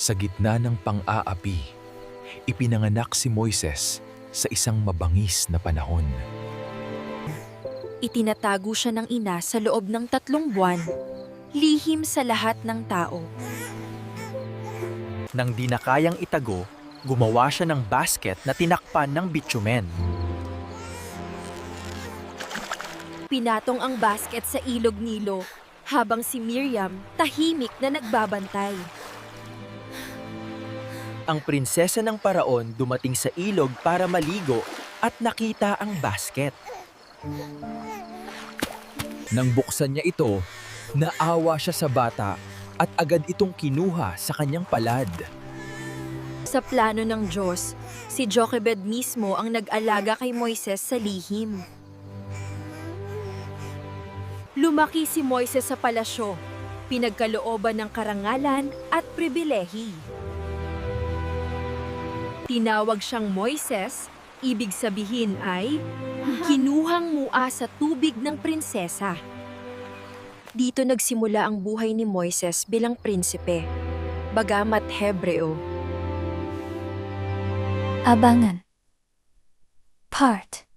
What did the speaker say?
Sa gitna ng pang-aapi, ipinanganak si Moises sa isang mabangis na panahon. Itinatago siya ng ina sa loob ng 3 buwan, lihim sa lahat ng tao. Nang di na kayang itago, gumawa siya ng basket na tinakpan ng bitumen. Pinatong ang basket sa ilog Nilo, habang si Miriam tahimik na nagbabantay. Ang prinsesa ng paraon dumating sa ilog para maligo at nakita ang basket. Nang buksan niya ito, naawa siya sa bata at agad itong kinuha sa kanyang palad. Sa plano ng Diyos, si Jochebed mismo ang nag-alaga kay Moises sa lihim. Lumaki si Moises sa palasyo, pinagkalooban ng karangalan at pribilehi. Tinawag siyang Moises, ibig sabihin ay kinuhang mua sa tubig ng prinsesa. Dito nagsimula ang buhay ni Moises bilang prinsipe, bagamat Hebreo. Abangan. Part